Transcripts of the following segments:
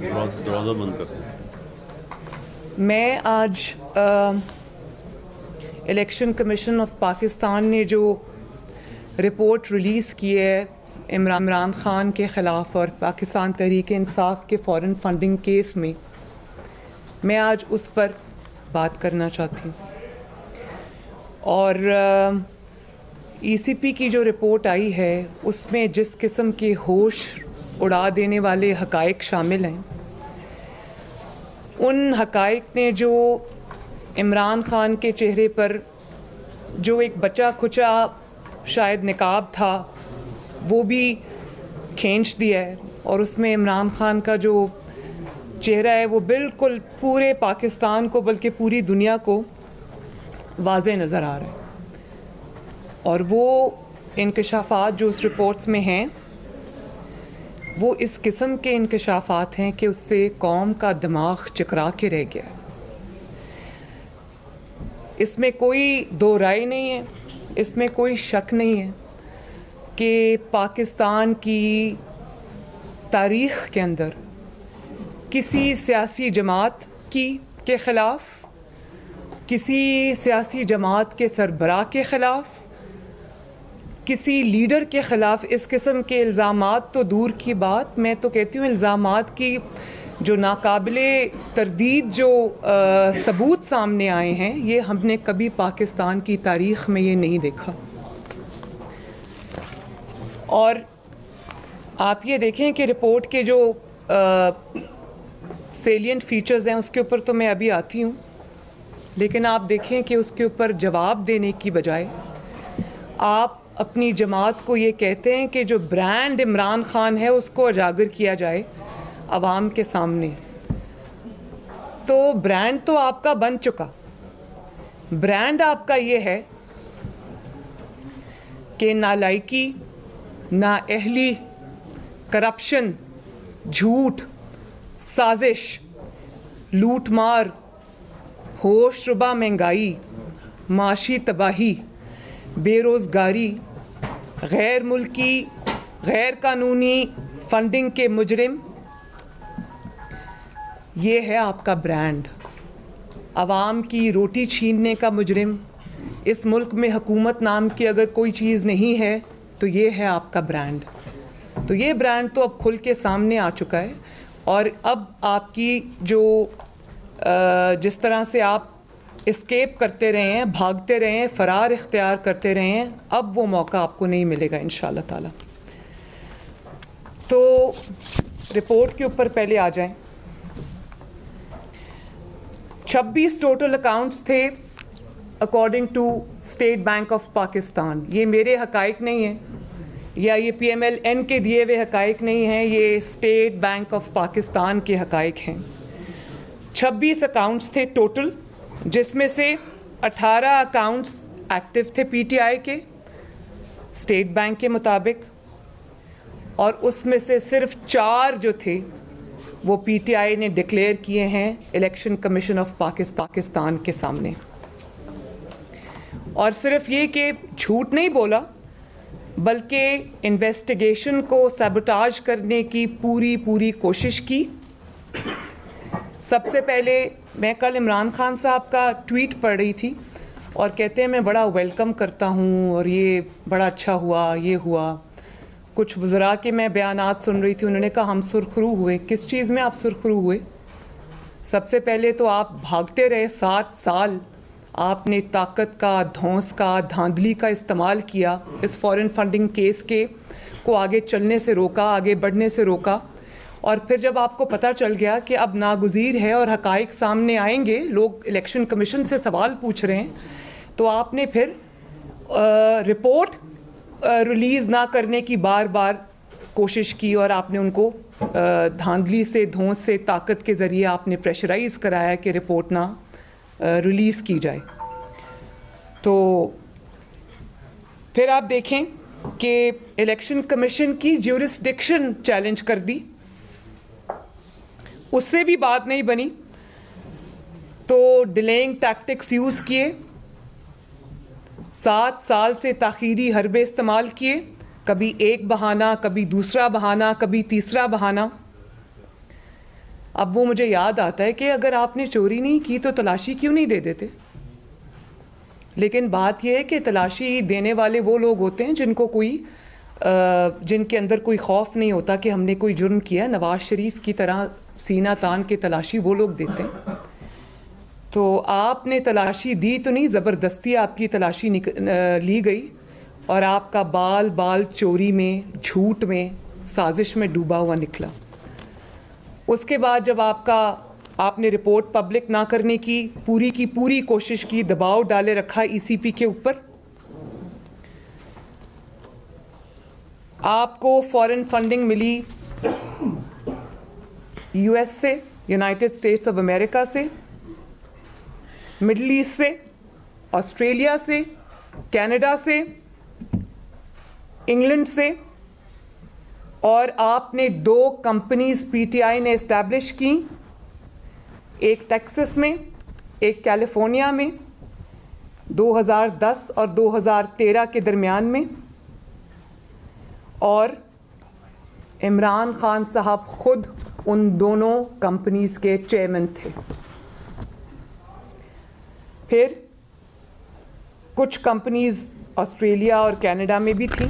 दरवाज़ा बंद करते। मैं आज इलेक्शन कमीशन ऑफ पाकिस्तान ने जो रिपोर्ट रिलीज़ की है इमरान ख़ान के ख़िलाफ़ और पाकिस्तान तहरीक इंसाफ के फ़ॉरेन फंडिंग केस में, मैं आज उस पर बात करना चाहती हूँ। और ईसीपी की जो रिपोर्ट आई है उसमें जिस किस्म के होश उड़ा देने वाले हक़ाइक़ शामिल हैं, उन हक़ाइक़ ने जो इमरान ख़ान के चेहरे पर जो एक बचा खुचा शायद निकाब था वो भी खींच दिया है, और उसमें इमरान ख़ान का जो चेहरा है वो बिल्कुल पूरे पाकिस्तान को बल्कि पूरी दुनिया को वाज़े नज़र आ रहा है। और वो इंकशाफात जो उस रिपोर्ट्स में हैं वो इस किस्म के इंकशाफात हैं कि उससे कौम का दिमाग चकरा के रह गया। इसमें कोई दो राय नहीं है, इसमें कोई शक नहीं है कि पाकिस्तान की तारीख़ के अंदर किसी सियासी जमात के ख़िलाफ़, किसी सियासी जमात के सरबराह के ख़िलाफ़, किसी लीडर के ख़िलाफ़ इस किस्म के इल्ज़ामात तो दूर की बात, मैं तो कहती हूँ इल्ज़ामात की जो नाकाबिले तरदीद जो सबूत सामने आए हैं, ये हमने कभी पाकिस्तान की तारीख़ में ये नहीं देखा। और आप ये देखें कि रिपोर्ट के जो सेलिएंट फीचर्स हैं उसके ऊपर तो मैं अभी आती हूँ, लेकिन आप देखें कि उसके ऊपर जवाब देने की बजाय आप अपनी जमात को ये कहते हैं कि जो ब्रांड इमरान ख़ान है उसको उजागर किया जाए अवाम के सामने। तो ब्रांड तो आपका बन चुका। ब्रांड आपका ये है कि नालायकी, नाअहली, करप्शन, झूठ, साजिश, लूट मार, होश रुबा महंगाई, माशी तबाही, बेरोज़गारी, गैर मुल्की गैर कानूनी फंडिंग के मुजरिम, ये है आपका ब्रांड। आवाम की रोटी छीनने का मुजरिम। इस मुल्क में हुकूमत नाम की अगर कोई चीज़ नहीं है तो ये है आपका ब्रांड। तो ये ब्रांड तो अब खुल के सामने आ चुका है। और अब आपकी जो जिस तरह से आप एस्केप करते रहे हैं, भागते रहे हैं, फ़रार इख्तियार करते रहे हैं, अब वो मौका आपको नहीं मिलेगा इंशाअल्लाह ताला। तो रिपोर्ट के ऊपर पहले आ जाएं। 26 टोटल अकाउंट्स थे according to State Bank of Pakistan. ये मेरे हक़ाइक़ नहीं हैं या ये PMLN के दिए हुए हक़ाइक़ नहीं हैं, ये स्टेट बैंक ऑफ पाकिस्तान के हक़ाइक़ हैं। 26 अकाउंट्स थे टोटल, जिसमें से 18 अकाउंट्स एक्टिव थे PTI के स्टेट बैंक के मुताबिक, और उसमें से सिर्फ 4 जो थे वो PTI ने डिक्लेयर किए हैं इलेक्शन कमीशन ऑफ पाकिस्तान के सामने। और सिर्फ ये कि झूठ नहीं बोला, बल्कि इन्वेस्टिगेशन को सबोटाज करने की पूरी कोशिश की। सबसे पहले मैं कल इमरान ख़ान साहब का ट्वीट पढ़ रही थी और कहते हैं मैं बड़ा वेलकम करता हूँ और ये बड़ा अच्छा हुआ, ये हुआ। कुछ वज़रा के मैं बयानात सुन रही थी, उन्होंने कहा हम सुरखरू हुए। किस चीज़ में आप सुरखरू हुए? सबसे पहले तो आप भागते रहे 7 साल, आपने ताकत का, धौंस का, धांधली का इस्तेमाल किया इस फॉरेन फंडिंग केस को आगे चलने से रोका, आगे बढ़ने से रोका। और फिर जब आपको पता चल गया कि अब नागुज़ीर है और हक़ाइक़ सामने आएंगे, लोग इलेक्शन कमीशन से सवाल पूछ रहे हैं, तो आपने फिर रिपोर्ट रिलीज़ ना करने की बार बार कोशिश की और आपने उनको धांधली से, धौंस से, ताकत के ज़रिए आपने प्रेशराइज़ कराया कि रिपोर्ट ना रिलीज़ की जाए। तो फिर आप देखें कि इलेक्शन कमीशन की ज्यूरिसडिक्शन चैलेंज कर दी, उससे भी बात नहीं बनी, तो डिलेइंग टैक्टिक्स यूज़ किए, 7 साल से ताख़ीरी हरबे इस्तेमाल किए, कभी एक बहाना, कभी दूसरा बहाना, कभी तीसरा बहाना। अब वो मुझे याद आता है कि अगर आपने चोरी नहीं की तो तलाशी क्यों नहीं दे देते। लेकिन बात यह है कि तलाशी देने वाले वो लोग होते हैं जिनके अंदर कोई खौफ नहीं होता कि हमने कोई जुर्म किया। नवाज शरीफ की तरह सीना तान के तलाशी वो लोग देते हैं। तो आपने तलाशी दी तो नहीं, ज़बरदस्ती आपकी तलाशी ली गई और आपका बाल बाल चोरी में, झूठ में, साजिश में डूबा हुआ निकला। उसके बाद जब आपने रिपोर्ट पब्लिक ना करने की पूरी कोशिश की, दबाव डाले रखा ईसीपी के ऊपर, आपको फॉरेन फंडिंग मिली यूएस से, यूनाइटेड स्टेट्स ऑफ अमेरिका से, मिडल ईस्ट से, ऑस्ट्रेलिया से, कनाडा से, इंग्लैंड से, और आपने 2 कंपनीज पीटीआई ने एस्टैब्लिश की, एक टेक्सास में, एक कैलिफोर्निया में, 2010 और 2013 के दरमियान में। और इमरान खान साहब खुद उन दोनों कंपनीज के चेयरमैन थे। फिर कुछ कंपनीज ऑस्ट्रेलिया और कनाडा में भी थीं।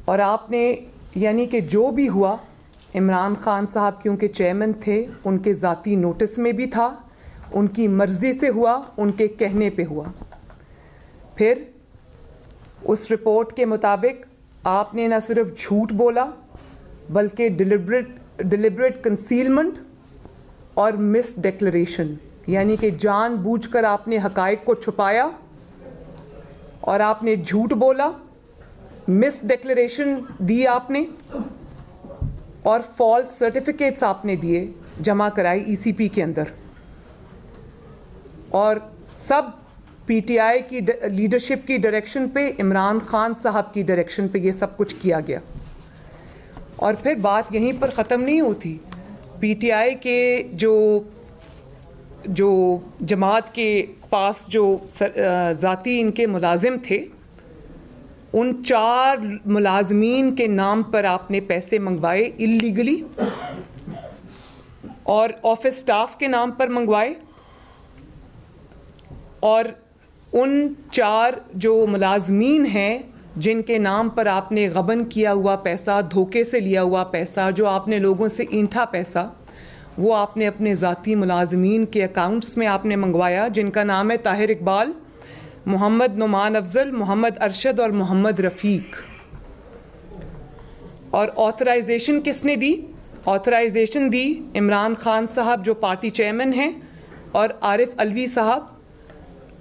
और आपने, यानी कि जो भी हुआ, इमरान खान साहब क्योंकि चेयरमैन थे, उनके ज़ाती नोटिस में भी था, उनकी मर्ज़ी से हुआ, उनके कहने पे हुआ। फिर उस रिपोर्ट के मुताबिक आपने न सिर्फ झूठ बोला बल्कि डिलिबरेट कंसीलमेंट और मिस डिक्लेरेशन, यानी कि जानबूझकर आपने हकायक को छुपाया और आपने झूठ बोला, मिस डिक्लेरेशन दी आपने, और फॉल्स सर्टिफिकेट्स आपने दिए, जमा कराई ईसीपी के अंदर। और सब पीटीआई की लीडरशिप की डायरेक्शन पे, इमरान खान साहब की डायरेक्शन पे ये सब कुछ किया गया। और फिर बात यहीं पर ख़त्म नहीं होती। पीटीआई के जो जमात के पास जो ज़ाती इनके मुलाजिम थे, उन 4 मुलाजमीन के नाम पर आपने पैसे मंगवाए इल्लीगली, और ऑफिस स्टाफ के नाम पर मंगवाए। और उन 4 जो मुलाजमीन हैं जिनके नाम पर आपने गबन किया हुआ पैसा, धोखे से लिया हुआ पैसा, जो आपने लोगों से ईंठा पैसा, वो आपने अपने ज़ाती मुलाजमीन के अकाउंट्स में आपने मंगवाया, जिनका नाम है ताहिर इकबाल, मोहम्मद नुमान अफजल, मोहम्मद अरशद और मोहम्मद रफ़ीक। और ऑथराइजेशन किसने दी? ऑथराइजेशन दी इमरान खान साहब जो पार्टी चेयरमैन हैं, और आरिफ अलवी साहब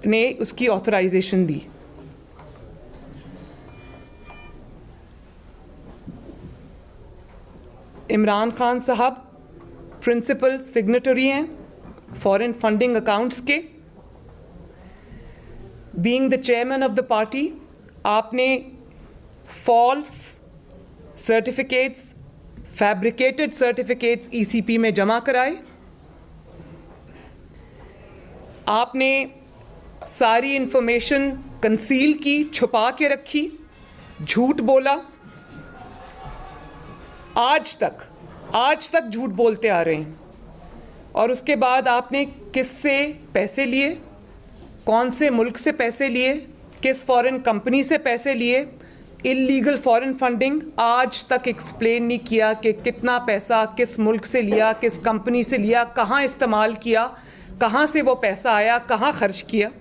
ने उसकी ऑथराइजेशन दी। इमरान खान साहब प्रिंसिपल सिग्नेटरी हैं फॉरेन फंडिंग अकाउंट्स के। Being the chairman of the party, आपने false certificates, fabricated certificates ECP में जमा कराए। आपने सारी इंफॉर्मेशन कंसील की, छुपा के रखी, झूठ बोला। आज तक झूठ बोलते आ रहे हैं। और उसके बाद आपने किससे पैसे लिए, कौन से मुल्क से पैसे लिए, किस फॉरेन कंपनी से पैसे लिए, इल्लीगल फॉरेन फंडिंग, आज तक एक्सप्लेन नहीं किया कि कितना पैसा किस मुल्क से लिया, किस कंपनी से लिया, कहाँ इस्तेमाल किया, कहाँ से वो पैसा आया, कहाँ खर्च किया।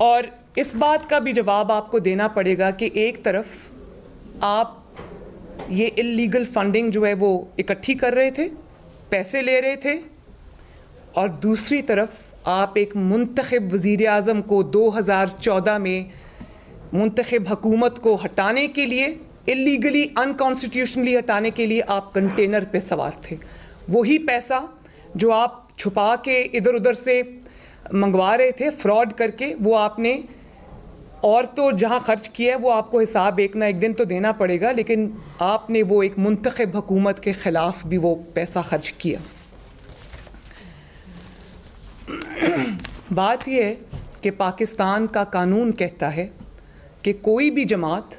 और इस बात का भी जवाब आपको देना पड़ेगा कि एक तरफ आप ये इल्लीगल फंडिंग जो है वो इकट्ठी कर रहे थे, पैसे ले रहे थे, और दूसरी तरफ आप एक मुंतखब वज़ीर आज़म को 2014 में मुंतखब हुकूमत को हटाने के लिए, इल्लीगली अनकॉन्स्टिट्यूशनली हटाने के लिए आप कंटेनर पे सवार थे। वही पैसा जो आप छुपा के इधर उधर से मंगवा रहे थे फ्रॉड करके, वो आपने, और तो जहां खर्च किया है वो आपको हिसाब एक ना एक दिन तो देना पड़ेगा, लेकिन आपने वो एक मुंतखब हुकूमत के खिलाफ भी वो पैसा खर्च किया। बात यह है कि पाकिस्तान का कानून कहता है कि कोई भी जमात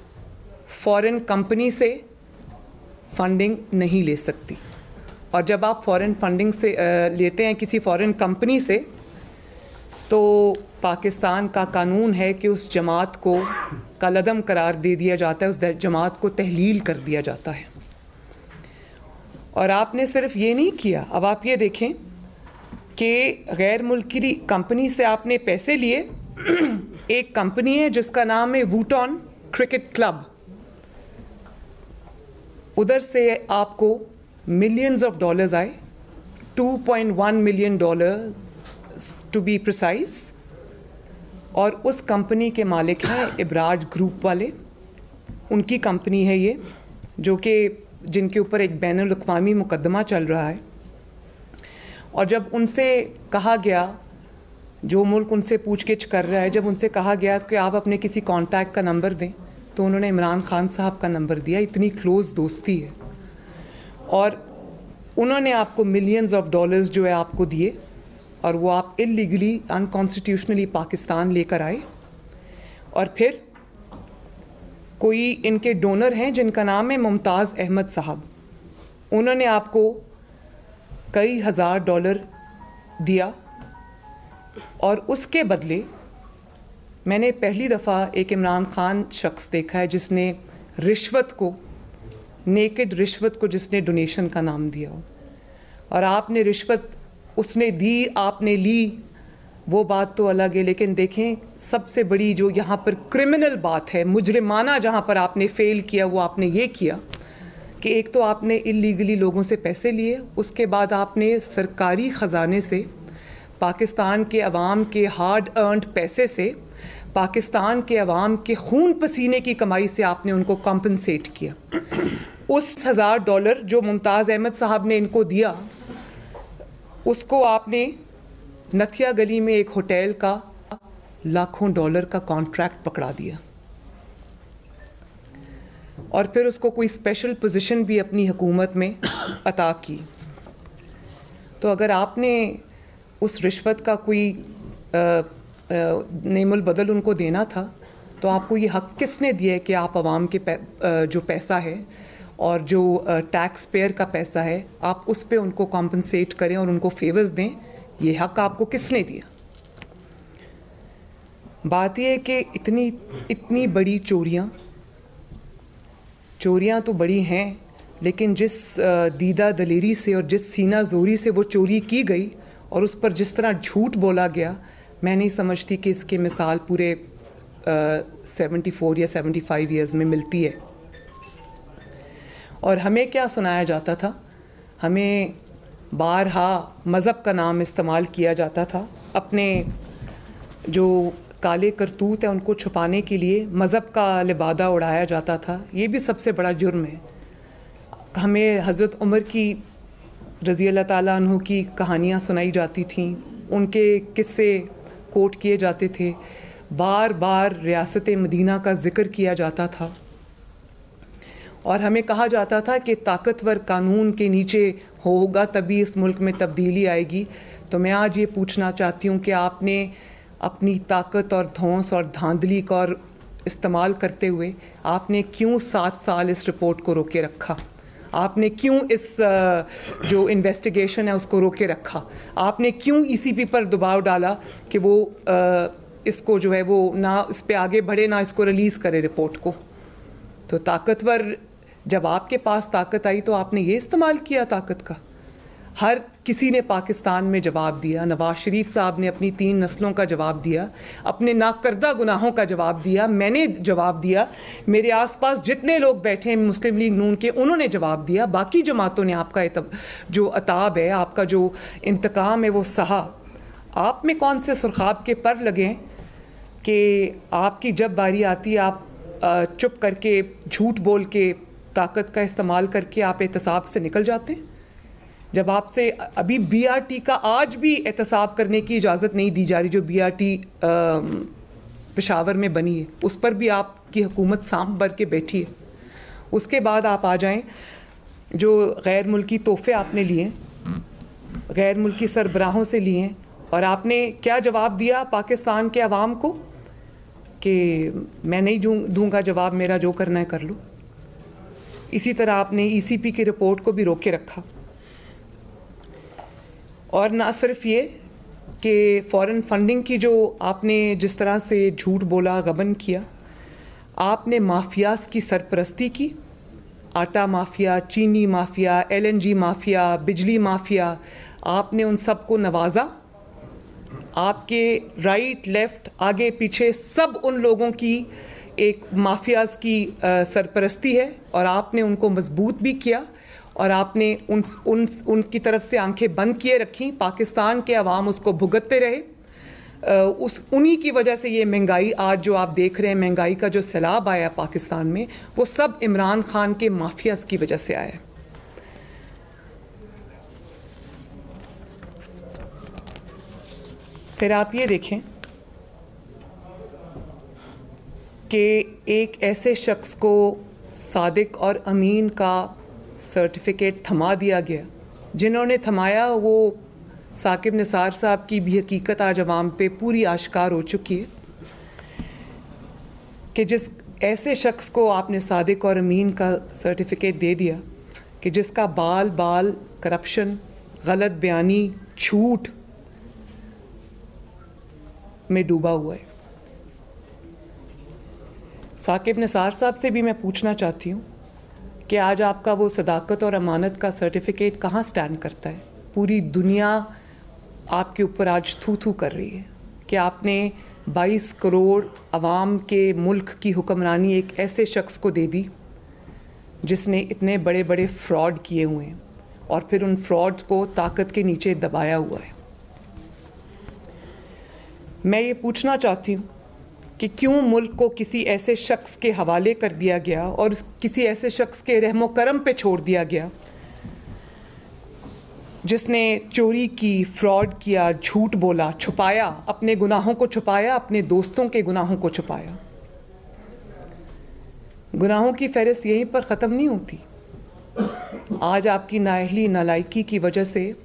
फॉरेन कंपनी से फंडिंग नहीं ले सकती, और जब आप फॉरेन फंडिंग से लेते हैं किसी फॉरेन कंपनी से, तो पाकिस्तान का कानून है कि उस जमात को कलअदम करार दे दिया जाता है, उस जमात को तहलील कर दिया जाता है। और आपने सिर्फ ये नहीं किया, अब आप ये देखें कि गैर मुल्की कंपनी से आपने पैसे लिए। एक कंपनी है जिसका नाम है वूटॉन क्रिकेट क्लब, उधर से आपको मिलियंस ऑफ डॉलर्स आए, $2.1 मिलियन टू बी प्रिसाइज, और उस कंपनी के मालिक हैं इब्राज ग्रुप वाले। उनकी कंपनी है ये, जो कि जिनके ऊपर एक बैनुल अक़वामी मुकदमा चल रहा है। और जब उनसे कहा गया, जो मुल्क उनसे पूछगिछ कर रहा है, जब उनसे कहा गया कि आप अपने किसी कॉन्टैक्ट का नंबर दें, तो उन्होंने इमरान खान साहब का नंबर दिया। इतनी क्लोज दोस्ती है, और उन्होंने आपको मिलियंस ऑफ डॉलर्स जो है आपको दिए, और वो आप इलीगली अनकॉन्स्टिट्यूशनली पाकिस्तान लेकर आए। और फिर कोई इनके डोनर हैं जिनका नाम है मुमताज़ अहमद साहब, उन्होंने आपको कई हज़ार डॉलर दिया, और उसके बदले मैंने पहली दफ़ा एक इमरान खान शख्स देखा है जिसने रिश्वत को, नेकेड रिश्वत को, जिसने डोनेशन का नाम दिया हो। और आपने रिश्वत उसने दी, आपने ली, वो बात तो अलग है, लेकिन देखें सबसे बड़ी जो यहाँ पर क्रिमिनल बात है, मुजरिमाना जहाँ पर आपने फेल किया, वो आपने ये किया कि एक तो आपने इलीगली लोगों से पैसे लिए, उसके बाद आपने सरकारी ख़जाने से, पाकिस्तान के अवाम के हार्ड अर्नड पैसे से, पाकिस्तान के अवाम के खून पसीने की कमाई से आपने उनको कॉम्पनसेट किया। उस $1000 जो मुमताज़ अहमद साहब ने इनको दिया, उसको आपने नथिया गली में एक होटल का लाखों डॉलर का कॉन्ट्रैक्ट पकड़ा दिया, और फिर उसको कोई स्पेशल पोजीशन भी अपनी हुकूमत में अता की। तो अगर आपने उस रिश्वत का कोई नेमुल बदल उनको देना था, तो आपको ये हक किसने दिया है कि आप आवाम के जो पैसा है और जो टैक्स पेयर का पैसा है, आप उस पे उनको कॉम्पनसेट करें और उनको फेवर्स दें? ये हक आपको किसने दिया? बात यह है कि इतनी बड़ी चोरियां तो बड़ी हैं, लेकिन जिस दीदा दलेरी से और जिस सीना जोरी से वो चोरी की गई और उस पर जिस तरह झूठ बोला गया, मैं नहीं समझती कि इसकी मिसाल पूरे 74 या 75 ईयर्स में मिलती है। और हमें क्या सुनाया जाता था? हमें बारहा मज़हब का नाम इस्तेमाल किया जाता था, अपने जो काले करतूत है उनको छुपाने के लिए मज़हब का लिबादा उड़ाया जाता था। ये भी सबसे बड़ा जुर्म है। हमें हज़रत उमर की रज़ी अल्लाह ताला अन्हु की कहानियाँ सुनाई जाती थीं, उनके किस्से कोट किए जाते थे, बार बार रियासत मदीना का जिक्र किया जाता था, और हमें कहा जाता था कि ताकतवर कानून के नीचे होगा तभी इस मुल्क में तब्दीली आएगी। तो मैं आज ये पूछना चाहती हूँ कि आपने अपनी ताकत और धौंस और धांधली का और इस्तेमाल करते हुए आपने क्यों 7 साल इस रिपोर्ट को रोके रखा? आपने क्यों इस जो इन्वेस्टिगेशन है उसको रोके रखा? आपने क्यों ईसीपी पर दबाव डाला कि वो इसको जो है वो ना इस पे आगे बढ़े, ना इसको रिलीज़ करे रिपोर्ट को? तो ताकतवर, जब आपके पास ताकत आई तो आपने ये इस्तेमाल किया ताकत का। हर किसी ने पाकिस्तान में जवाब दिया। नवाज शरीफ साहब ने अपनी 3 नस्लों का जवाब दिया, अपने नाकर्दा गुनाहों का जवाब दिया, मैंने जवाब दिया, मेरे आसपास जितने लोग बैठे हैं मुस्लिम लीग नून के, उन्होंने जवाब दिया। बाकी जमातों ने आपका जो अताब है, आपका जो इंतकाम है वो सहा। आप में कौन से सुरखाब के पर लगे कि आपकी जब बारी आती आप चुप करके, झूठ बोल के, ताकत का इस्तेमाल करके आप एहतसाब से निकल जाते हैं? जब आपसे अभी बीआरटी का आज भी एहतसाब करने की इजाज़त नहीं दी जा रही, जो बीआरटी पेशावर में बनी है, उस पर भी आपकी हुकूमत सांप भर के बैठी है। उसके बाद आप आ जाएं, जो गैर मुल्की तोहफे आपने लिए, गैर मुल्की सरबराहों से लिए, और आपने क्या जवाब दिया पाकिस्तान के अवाम को कि मैं नहीं दूंगा जवाब, मेरा जो करना है कर लो। इसी तरह आपने ईसीपी की रिपोर्ट को भी रोक के रखा। और ना सिर्फ ये कि फॉरेन फंडिंग की जो आपने जिस तरह से झूठ बोला, गबन किया, आपने माफियाज की सरपरस्ती की। आटा माफिया, चीनी माफिया, एलएनजी माफिया, बिजली माफिया, आपने उन सबको नवाजा। आपके राइट लेफ्ट आगे पीछे सब उन लोगों की एक माफियाज की सरपरस्ती है और आपने उनको मजबूत भी किया और आपने उनकी तरफ से आंखें बंद किए रखी। पाकिस्तान के अवाम उसको भुगतते रहे। उन्हीं की वजह से ये महंगाई आज जो आप देख रहे हैं, महंगाई का जो सैलाब आया पाकिस्तान में, वो सब इमरान खान के माफियाज की वजह से आया। फिर आप ये देखें कि एक ऐसे शख्स को सादिक और अमीन का सर्टिफिकेट थमा दिया गया। जिन्होंने थमाया वो साकिब निसार साहब की भी हकीकत आज अवाम पे पूरी आश्कार हो चुकी है कि जिस ऐसे शख्स को आपने सादिक और अमीन का सर्टिफिकेट दे दिया कि जिसका बाल बाल करप्शन, गलत बयानी, झूठ में डूबा हुआ है। साकिब निसार साहब से भी मैं पूछना चाहती हूँ कि आज आपका वो सदाकत और अमानत का सर्टिफिकेट कहाँ स्टैंड करता है? पूरी दुनिया आपके ऊपर आज थू थू कर रही है कि आपने 22 करोड़ अवाम के मुल्क की हुक्मरानी एक ऐसे शख्स को दे दी जिसने इतने बड़े बड़े फ्रॉड किए हुए हैं और फिर उन फ्रॉड्स को ताकत के नीचे दबाया हुआ है। मैं ये पूछना चाहती हूँ कि क्यों मुल्क को किसी ऐसे शख्स के हवाले कर दिया गया और किसी ऐसे शख्स के रहमो करम पे छोड़ दिया गया जिसने चोरी की, फ्रॉड किया, झूठ बोला, छुपाया, अपने गुनाहों को छुपाया, अपने दोस्तों के गुनाहों को छुपाया। गुनाहों की फहरिस्त यहीं पर ख़त्म नहीं होती। आज आपकी नाअहली, नालायकी की वजह से,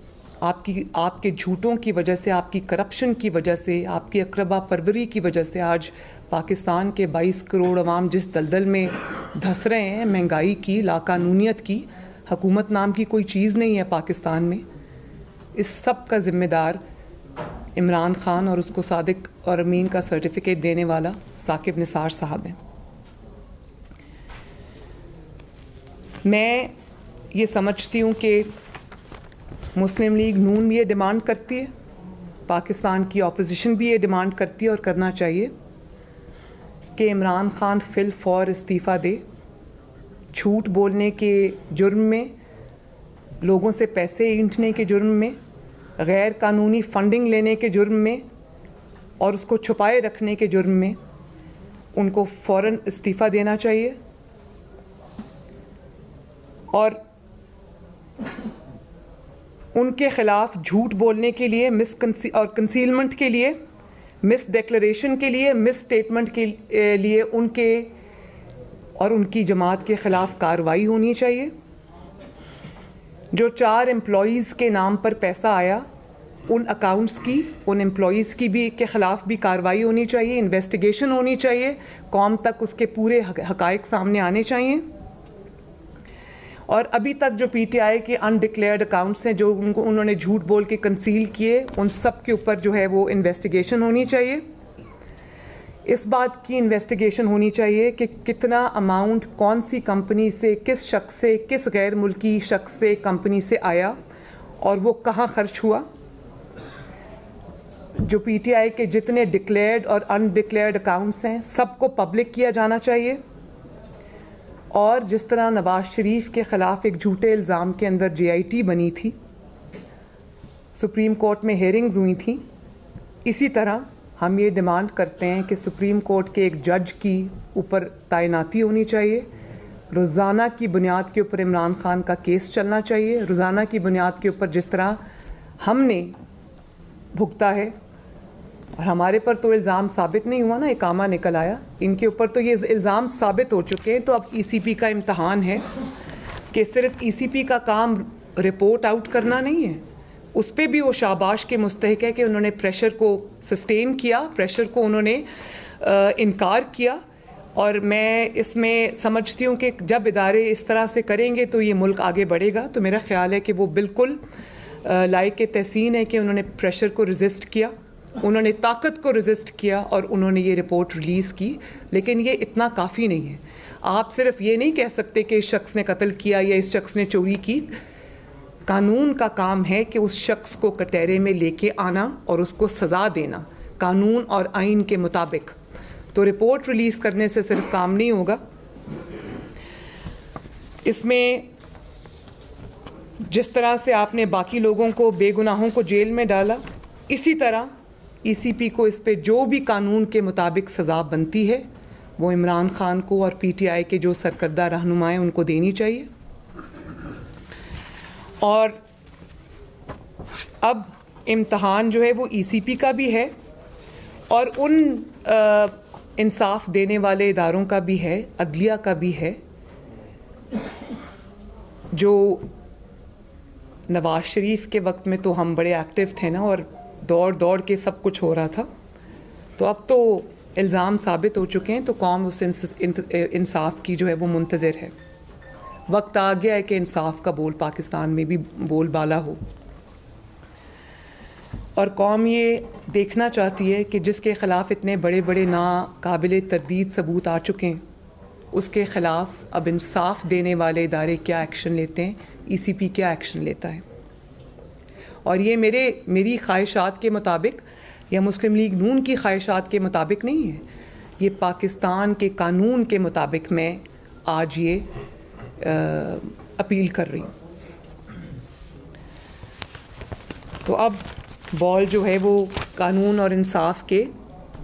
आपके झूठों की वजह से, आपकी करप्शन की वजह से, आपकी अकरबा परवरी की वजह से आज पाकिस्तान के 22 करोड़ अवाम जिस दलदल में धंस रहे हैं, महंगाई की, लाकानूनियत की, हुकूमत नाम की कोई चीज़ नहीं है पाकिस्तान में। इस सब का जिम्मेदार इमरान खान और उसको सादिक और अमीन का सर्टिफिकेट देने वाला साकिब निसार साहब हैं। मैं ये समझती हूँ कि मुस्लिम लीग नून भी ये डिमांड करती है, पाकिस्तान की ऑपोजिशन भी ये डिमांड करती है और करना चाहिए कि इमरान खान फिल फौर इस्तीफ़ा दे। झूठ बोलने के जुर्म में, लोगों से पैसे ऐंठने के जुर्म में, गैर कानूनी फंडिंग लेने के जुर्म में और उसको छुपाए रखने के जुर्म में उनको फ़ौरन इस्तीफ़ा देना चाहिए। और उनके खिलाफ झूठ बोलने के लिए, कंसीलमेंट के लिए, मिस डिक्लेरेशन के लिए, मिस स्टेटमेंट के लिए उनके और उनकी जमात के खिलाफ कार्रवाई होनी चाहिए। जो 4 एम्प्लॉयज़ के नाम पर पैसा आया, उन अकाउंट्स की, उन एम्प्लॉयज़ की भी के खिलाफ भी कार्रवाई होनी चाहिए, इन्वेस्टिगेशन होनी चाहिए, कौम तक उसके पूरे हकायक सामने आने चाहिए। और अभी तक जो पीटीआई के अनडिक्लेयर्ड अकाउंट्स हैं जो उन्होंने झूठ बोल के कंसील किए, उन सब के ऊपर जो है वो इन्वेस्टिगेशन होनी चाहिए। इस बात की इन्वेस्टिगेशन होनी चाहिए कि कितना अमाउंट कौन सी कंपनी से, किस शख्स से, किस गैर मुल्की शख्स से, कंपनी से आया और वो कहाँ खर्च हुआ। जो पीटीआई के जितने डिक्लेयर्ड और अनडिक्लेयर्ड अकाउंट्स हैं सबको पब्लिक किया जाना चाहिए। और जिस तरह नवाज शरीफ के ख़िलाफ़ एक झूठे इल्ज़ाम के अंदर जीआईटी बनी थी, सुप्रीम कोर्ट में हेयरिंग्स हुई थी, इसी तरह हम ये डिमांड करते हैं कि सुप्रीम कोर्ट के एक जज की ऊपर तैनाती होनी चाहिए। रोज़ाना की बुनियाद के ऊपर इमरान खान का केस चलना चाहिए। रोज़ाना की बुनियाद के ऊपर जिस तरह हमने भुगता है और हमारे पर तो इल्ज़ाम साबित नहीं हुआ ना, इकामा निकल आया, इनके ऊपर तो ये इल्ज़ाम साबित हो चुके हैं। तो अब ईसीपी का इम्तहान है कि सिर्फ ईसीपी का काम रिपोर्ट आउट करना नहीं है, उस पर भी वो शाबाश के मुस्तहिक है कि उन्होंने प्रेशर को सस्टेन किया, प्रेशर को उन्होंने इनकार किया। और मैं इसमें समझती हूँ कि जब इदारे इस तरह से करेंगे तो ये मुल्क आगे बढ़ेगा। तो मेरा ख्याल है कि वो बिल्कुल लायक तहसीन है कि उन्होंने प्रेशर को रेजिस्ट किया, उन्होंने ताकत को रेजिस्ट किया और उन्होंने ये रिपोर्ट रिलीज़ की। लेकिन ये इतना काफ़ी नहीं है। आप सिर्फ ये नहीं कह सकते कि इस शख्स ने कत्ल किया या इस शख्स ने चोरी की। कानून का काम है कि उस शख्स को कटहरे में लेके आना और उसको सज़ा देना कानून और आइन के मुताबिक। तो रिपोर्ट रिलीज़ करने से सिर्फ काम नहीं होगा। इसमें जिस तरह से आपने बाकी लोगों को, बेगुनाहों को जेल में डाला, इसी तरह ईसीपी को इस पे जो भी कानून के मुताबिक सज़ा बनती है वो इमरान खान को और पीटीआई के जो सरकर्दा रहनुमा हैं उनको देनी चाहिए। और अब इम्तहान जो है वो ईसीपी का भी है और उन इंसाफ देने वाले इदारों का भी है, अदलिया का भी है, जो नवाज शरीफ के वक्त में तो हम बड़े एक्टिव थे ना और दौड़ दौड़ के सब कुछ हो रहा था। तो अब तो इल्ज़ाम साबित हो चुके हैं, तो कौम उस इंसाफ की जो है वो मुंतज़िर है। वक्त आ गया है कि इंसाफ का बोल पाकिस्तान में भी बोलबाला हो और कौम ये देखना चाहती है कि जिसके ख़िलाफ़ इतने बड़े बड़े नाकाबिले तरदीद सबूत आ चुके हैं उसके ख़िलाफ़ अब इंसाफ देने वाले इदारे क्या एक्शन लेते हैं, ईसीपी क्या एक्शन लेता है। और ये मेरी ख्वाहिशात के मुताबिक या मुस्लिम लीग नून की ख्वाहिशात के मुताबिक नहीं है, ये पाकिस्तान के कानून के मुताबिक मैं आज ये अपील कर रही हूँ। तो अब बॉल जो है वो कानून और इंसाफ के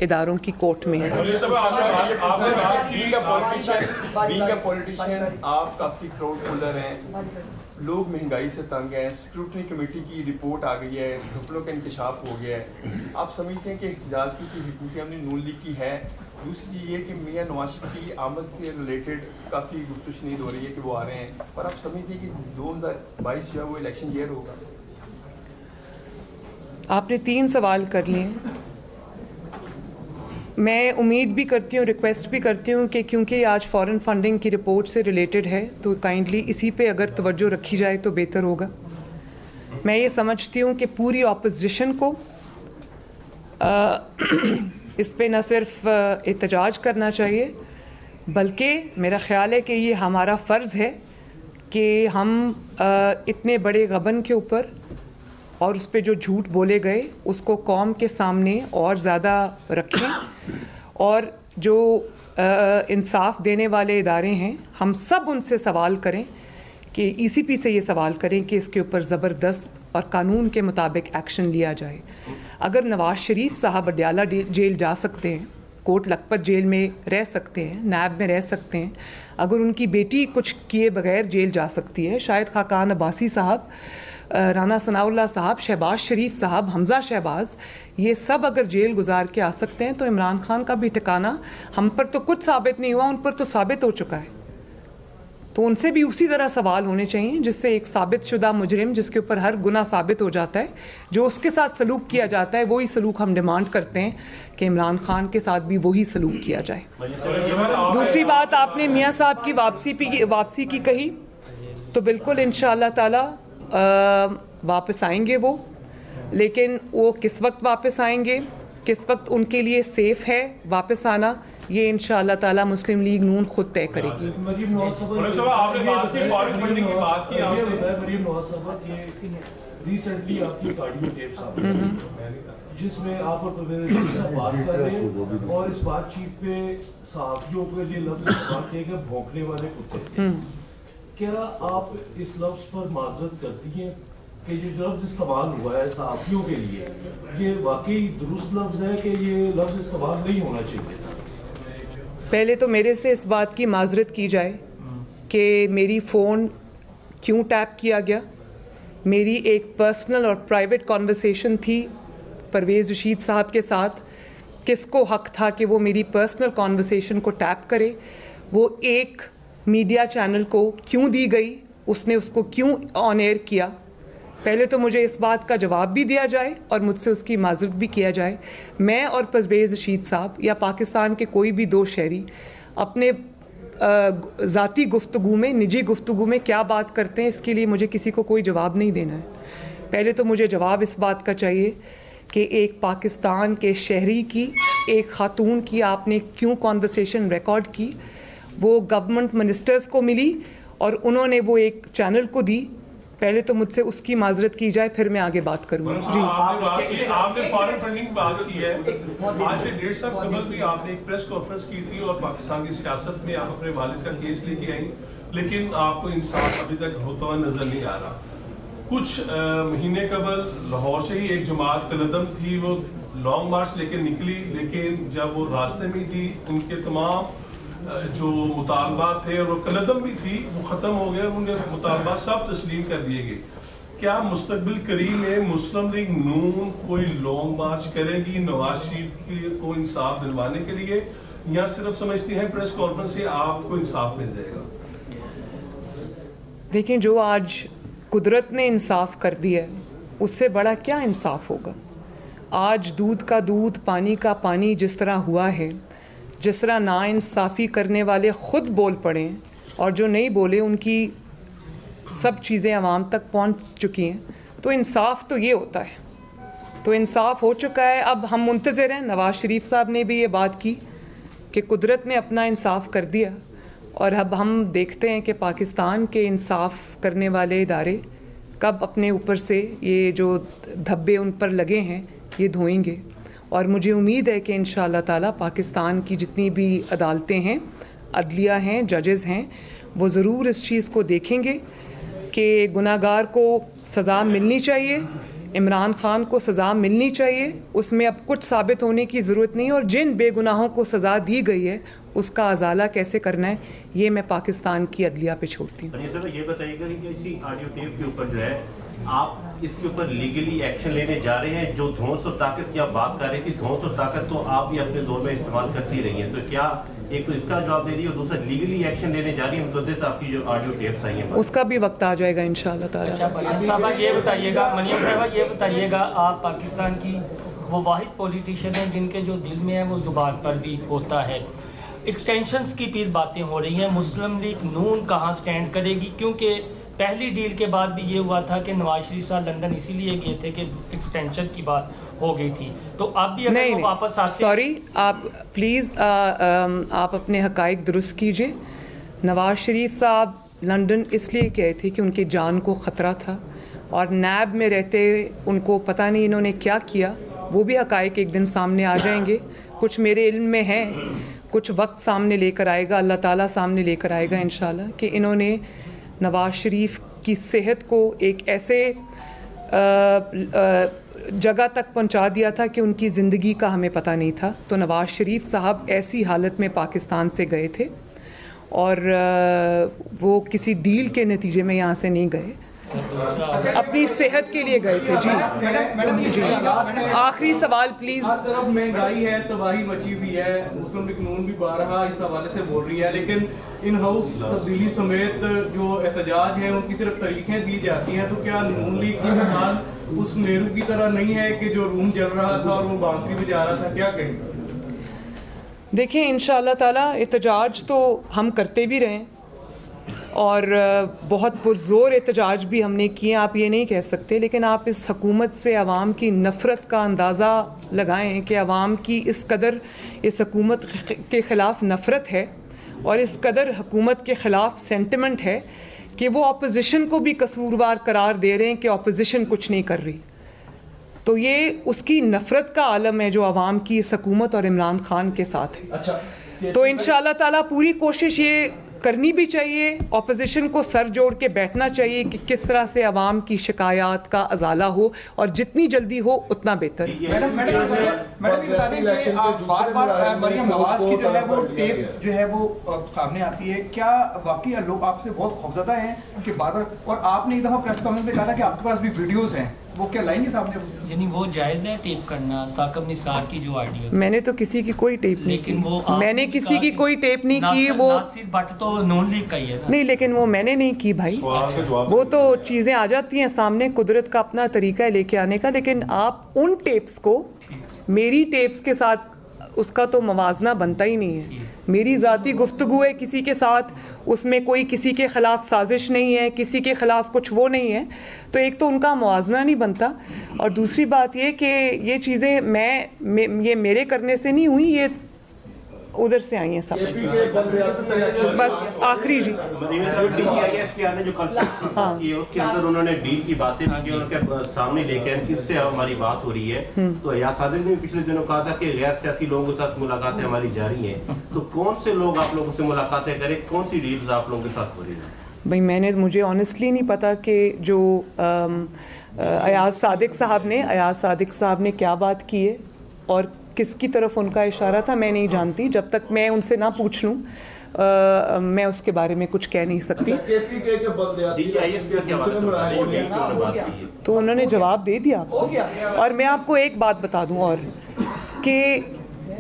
इदारों की कोर्ट में है। आप काफी क्राउड पुलर हैं, लोग महंगाई से तंग हैं, स्क्रूटनी कमेटी की रिपोर्ट आ गई है, घपलों का इंकशाफ हो गया है। आप समझते हैं कि एहतजाज की हुकूमत हमने नून लीग की है। दूसरी चीज़ ये कि मियां नवाज शरीफ की आमद के रिलेटेड काफ़ी गुफ्तगू हो रही है कि वो आ रहे हैं, पर आप समझते हैं कि 2022 जो है वो इलेक्शन ईयर होगा। आपने 3 सवाल कर लिए। मैं उम्मीद भी करती हूँ, रिक्वेस्ट भी करती हूँ कि क्योंकि आज फॉरेन फंडिंग की रिपोर्ट से रिलेटेड है तो काइंडली इसी पे अगर तवज्जो रखी जाए तो बेहतर होगा। मैं ये समझती हूँ कि पूरी ऑपोजिशन को इस पे न सिर्फ एहतजाज करना चाहिए बल्कि मेरा ख्याल है कि ये हमारा फ़र्ज़ है कि हम इतने बड़े गबन के ऊपर और उस पर जो झूठ बोले गए उसको कौम के सामने और ज़्यादा रखें और जो इंसाफ देने वाले इदारे हैं हम सब उनसे सवाल करें कि ईसीपी से ये सवाल करें कि इसके ऊपर ज़बरदस्त और कानून के मुताबिक एक्शन लिया जाए। अगर नवाज शरीफ साहब अडयाला जेल जा सकते हैं, कोट लखपत जेल में रह सकते हैं, नैब में रह सकते हैं, अगर उनकी बेटी कुछ किए बगैर जेल जा सकती है, शायद खाकान अब्बासी साहब, राना सनाउल्लाह साहब, शहबाज शरीफ साहब, हमजा शहबाज, ये सब अगर जेल गुजार के आ सकते हैं तो इमरान खान का भी ठिकाना, हम पर तो कुछ साबित नहीं हुआ, उन पर तो साबित हो चुका है। तो उनसे भी उसी तरह सवाल होने चाहिए जिससे एक साबित शुदा मुजरिम जिसके ऊपर हर गुना साबित हो जाता है, जो उसके साथ सलूक किया जाता है, वही सलूक हम डिमांड करते हैं कि इमरान खान के साथ भी वही सलूक किया जाए। दूसरी बात, आपने मियाँ साहब की वापसी की कही, तो बिल्कुल इंशाअल्लाह ताला वापस आएंगे वो, लेकिन वो किस वक्त वापस आएंगे, किस वक्त उनके लिए सेफ है वापस आना, ये इंशाअल्लाह ताला मुस्लिम लीग नून खुद तय करेगी। मरीम नवाज रिसेंटली आपकी ऑडियो टेप सामने जिसमें आप और बात कर रहे हैं और इस बातचीत पे सहाफियों को ये लफ्ज इस्तेमाल किए गए भौंकने वाले कुत्ते। क्या आप इस लफ्ज पर माजरत करती हैं कि ये लफ्ज इस्तेमाल हुआ है सहाफियों के लिए, ये वाकई दुरुस्त लफ्ज है कि ये लफ्ज इस्तेमाल नहीं होना चाहिए? पहले तो मेरे से इस बात की माजरत की जाए कि मेरी फ़ोन क्यों टैप किया गया। मेरी एक पर्सनल और प्राइवेट कॉन्वर्सेशन थी परवेज़ रशीद साहब के साथ, किसको हक था कि वो मेरी पर्सनल कॉन्वर्सेशन को टैप करे, वो एक मीडिया चैनल को क्यों दी गई, उसने उसको क्यों ऑन एयर किया, पहले तो मुझे इस बात का जवाब भी दिया जाए और मुझसे उसकी माजरत भी किया जाए। मैं और परवेज़ रशीद साहब या पाकिस्तान के कोई भी दो शहरी अपने ज़ाती गुफ्तगू में, निजी गुफ्तगू में क्या बात करते हैं, इसके लिए मुझे किसी को कोई जवाब नहीं देना है। पहले तो मुझे जवाब इस बात का चाहिए कि एक पाकिस्तान के शहरी की, एक खातून की आपने क्यों कॉन्वर्सेशन रिकॉर्ड की, वो गवर्नमेंट मिनिस्टर्स को मिली और उन्होंने वो एक चैनल को दी। पहले तो मुझसे उसकी माजरत की जाए, फिर मैं आगे बात करूंगा। जी, आपने फॉरेन फंडिंग बात की है। आज से 1.5 साल कबल भी आपने एक प्रेस कॉन्फ्रेंस की थी और पाकिस्तान की सियासत में आप अपने वालिद का केस लेके आई, लेकिन आपको इंसाफ अभी तक होता हुआ नजर नहीं आ रहा। कुछ महीने कबल लाहौर से ही एक जमात कलदम थी, वो लॉन्ग मार्च लेके निकली, लेकिन जब वो रास्ते में थी उनके तमाम जो मुतालबात थे और वो कलदम भी थी वो ख़त्म हो गए, उनके मुतालबात सब तस्लीम कर दिए गए। क्या मुस्तकबिल करीब में मुस्लिम लीग नून कोई लॉन्ग मार्च करेगी नवाज शरीफ को इंसाफ दिलवाने के लिए, या सिर्फ समझती हैं प्रेस कॉन्फ्रेंस से आपको इंसाफ मिल जाएगा? देखिए, जो आज कुदरत ने इंसाफ कर दिया है उससे बड़ा क्या इंसाफ होगा। आज दूध का दूध, पानी का पानी जिस तरह हुआ है, जिस तरह नाइंसाफ़ी करने वाले ख़ुद बोल पड़े और जो नहीं बोले उनकी सब चीज़ें आवाम तक पहुंच चुकी हैं, तो इंसाफ तो ये होता है। तो इंसाफ हो चुका है। अब हम मुंतज़िर हैं। नवाज़ शरीफ साहब ने भी ये बात की कि कुदरत ने अपना इंसाफ कर दिया और अब हम देखते हैं कि पाकिस्तान के इंसाफ करने वाले इदारे कब अपने ऊपर से ये जो धब्बे उन पर लगे हैं ये धोएंगे। और मुझे उम्मीद है कि इंशाअल्लाह ताला पाकिस्तान की जितनी भी अदालतें हैं, अदलिया हैं, जजेस हैं, वो ज़रूर इस चीज़ को देखेंगे कि गुनाहगार को सज़ा मिलनी चाहिए, इमरान खान को सज़ा मिलनी चाहिए। उसमें अब कुछ साबित होने की ज़रूरत नहीं, और जिन बेगुनाहों को सज़ा दी गई है उसका अजाला कैसे करना है ये मैं पाकिस्तान की अदलिया पे छोड़ती हूँ। ये बताइएगा कि इसी ऑडियो टेप के ऊपर जो है आप इसके ऊपर लीगली एक्शन लेने जा रहे हैं। जो धौंस और ताकत की आप बात कर रहे थी, धौंस और ताकत तो आप भी अपने दौर में इस्तेमाल करती रही हैं, तो क्या एक तो इसका जवाब दे दिए और दूसरा लीगली एक्शन लेने जा रही है मुतअद्दिद आपकी जो ऑडियो टेप्स आई हैं उसका भी वक्त आ जाएगा इंशाअल्लाह ताला। मरियम साहबा ये बताइएगा, आप पाकिस्तान की वो वाहिद पॉलिटिशियन हैं जिनके जो दिल में है वो जुबान पर भी होता है। एक्सटेंशंस की भी बातें हो रही हैं, मुस्लिम लीग नून कहाँ स्टैंड करेगी? क्योंकि पहली डील के बाद भी ये हुआ था कि नवाज शरीफ साहब लंदन इसीलिए गए थे कि एक्सटेंशन की बात हो गई थी, तो अब भी अगर वो वापस आते। सॉरी, आप प्लीज़ आप अपने हकाइक दुरुस्त कीजिए। नवाज शरीफ साहब लंदन इसलिए गए थे कि उनकी जान को ख़तरा था और नैब में रहते उनको पता नहीं इन्होंने क्या किया। वो भी हकाइक एक दिन सामने आ जाएंगे। कुछ मेरे इल्म में है, कुछ वक्त सामने लेकर आएगा, अल्लाह ताला सामने लेकर आएगा इंशाल्लाह, कि इन्होंने नवाज शरीफ की सेहत को एक ऐसे जगह तक पहुंचा दिया था कि उनकी ज़िंदगी का हमें पता नहीं था। तो नवाज शरीफ साहब ऐसी हालत में पाकिस्तान से गए थे और वो किसी डील के नतीजे में यहाँ से नहीं गए, अपनी सेहत के लिए गए थे। जी, आखिरी सवाल प्लीज। हर तरफ महंगाई है, तबाही मची हुई है, मुस्लिम लीग नून भी बारहा इस हवाले से बोल रही है, लेकिन इन हाउस तब्दीली समेत जो एहतजाज है उनकी सिर्फ तारीखें दी जाती हैं। तो क्या नून लीग की मिसाल उस नेहरू की तरह नहीं है कि जो रूम जल रहा था और वो बांसुरी बजा रहा था? क्या कहेंगे? देखिए, इंशाअल्लाह ताला एहतजाज तो हम करते भी रहे और बहुत पुरजोर एहतजाज भी हमने किए, आप ये नहीं कह सकते। लेकिन आप इस हुकूमत से आवाम की नफ़रत का अंदाज़ा लगाएं कि आवाम की इस कदर इस हुकूमत के ख़िलाफ़ नफ़रत है और इस कदर हुकूमत के ख़िलाफ़ सेंटिमेंट है कि वो अपोजिशन को भी कसूरवार करार दे रहे हैं कि अपोजिशन कुछ नहीं कर रही। तो ये उसकी नफ़रत का आलम है जो आवाम की इस हुकूमत और इमरान खान के साथ है। अच्छा, तो इंशाअल्लाह ताला पूरी कोशिश ये करनी भी चाहिए, अपोजिशन को सर जोड़ के बैठना चाहिए कि किस तरह से आवाम की शिकायत का अजाला हो और जितनी जल्दी हो उतना बेहतर। मैडम बता दें कि बार-बार मरियम नवाज की जो है वो टेप जो है वो सामने आती है, क्या वाकई लोग आपसे बहुत खौफजदा हैं कि बार-बार, और आपने एक दफा प्रेस कॉन्फ्रेंस में कहा था कि आपके पास भी वीडियोस हैं वो क्या लाएंगे सामने? यानी वो जायज़ है टेप करना साकिब निसार की जो ऑडियो? मैंने तो किसी की कोई टेप नहीं लेकिन की। वो मैंने किसी की कोई टेप नहीं की। वो नासिर भट्ट तो नून लीग का ही है ना? नहीं, लेकिन वो मैंने नहीं की भाई। वो तो चीज़ें आ जाती हैं सामने, कुदरत का अपना तरीका है लेके आने का। लेकिन आप उन टेप्स को मेरी टेप्स के साथ, उसका तो मवाजना बनता ही नहीं है। मेरी ज़ाती गुफ्तगू है किसी के साथ, उसमें कोई किसी के ख़िलाफ़ साजिश नहीं है, किसी के ख़िलाफ़ कुछ वो नहीं है, तो एक तो उनका मुआवजा नहीं बनता। और दूसरी बात ये कि ये चीज़ें ये मेरे करने से नहीं हुई, ये उधर से आई हैं सब। बस आखिरी जी के आने जो कल उसके अंदर उन्होंने डील की बातें की और उनके सामने लेकर इससे हमारी बात हो रही है। तो अयाज सादिक ने पिछले दिनों कहा था कि गैर सियासी लोगों के साथ मुलाकातें हमारी जारी हैं। तो कौन से लोग आप लोगों से मुलाकातें करें, कौन सी डील्स आप लोगों के साथ हो रही है? भाई मुझे ऑनेस्टली नहीं पता कि जो अयाज सादिक साहब ने क्या बात की है और किसकी तरफ उनका इशारा था, मैं नहीं जानती। जब तक मैं उनसे ना पूछ लूं मैं उसके बारे में कुछ कह नहीं सकती। तो उन्होंने जवाब दे दिया आपको। और मैं आपको एक बात बता दूं और कि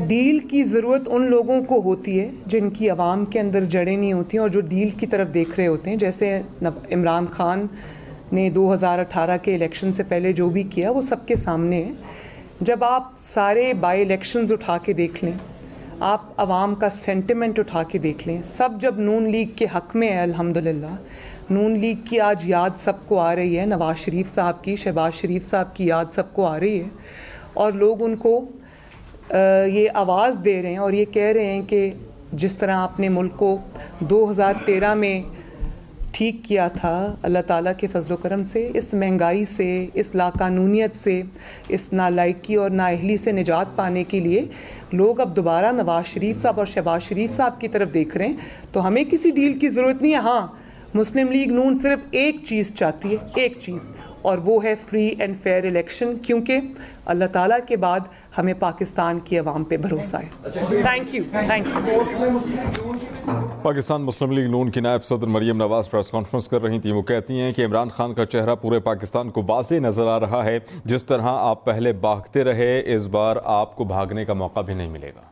डील की ज़रूरत उन लोगों को होती है जिनकी आवाम के अंदर जड़ें नहीं होती और जो डील की तरफ देख रहे होते हैं। जैसे इमरान खान ने 2018 के इलेक्शन से पहले जो भी किया वो सबके सामने है। जब आप सारे बाई इलेक्शंस उठा के देख लें, आप आवाम का सेंटिमेंट उठा के देख लें, सब जब नून लीग के हक़ में है, अल्हम्दुलिल्लाह नून लीग की आज याद सबको आ रही है, नवाज शरीफ साहब की, शहबाज शरीफ साहब की याद सबको आ रही है और लोग उनको ये आवाज़ दे रहे हैं और ये कह रहे हैं कि जिस तरह आपने मुल्क को 2013 में ठीक किया था अल्लाह ताला के फजल करम से, इस महंगाई से, इस लाकानूनियत से, इस नालायकी और नाअहली से निजात पाने के लिए लोग अब दोबारा नवाज शरीफ साहब और शहबाज शरीफ साहब की तरफ देख रहे हैं। तो हमें किसी डील की ज़रूरत नहीं है। हाँ, मुस्लिम लीग नून सिर्फ एक चीज़ चाहती है, एक चीज़, और वो है फ्री एंड फेयर इलेक्शन, क्योंकि अल्लाह ताला के बाद हमें पाकिस्तान की आवाम पे भरोसा है। Thank you. पाकिस्तान मुस्लिम लीग नून की नायब सदर मरियम नवाज प्रेस कॉन्फ्रेंस कर रही थी। वो कहती हैं कि इमरान खान का चेहरा पूरे पाकिस्तान को वाज़ेह नज़र आ रहा है। जिस तरह आप पहले भागते रहे, इस बार आपको भागने का मौका भी नहीं मिलेगा।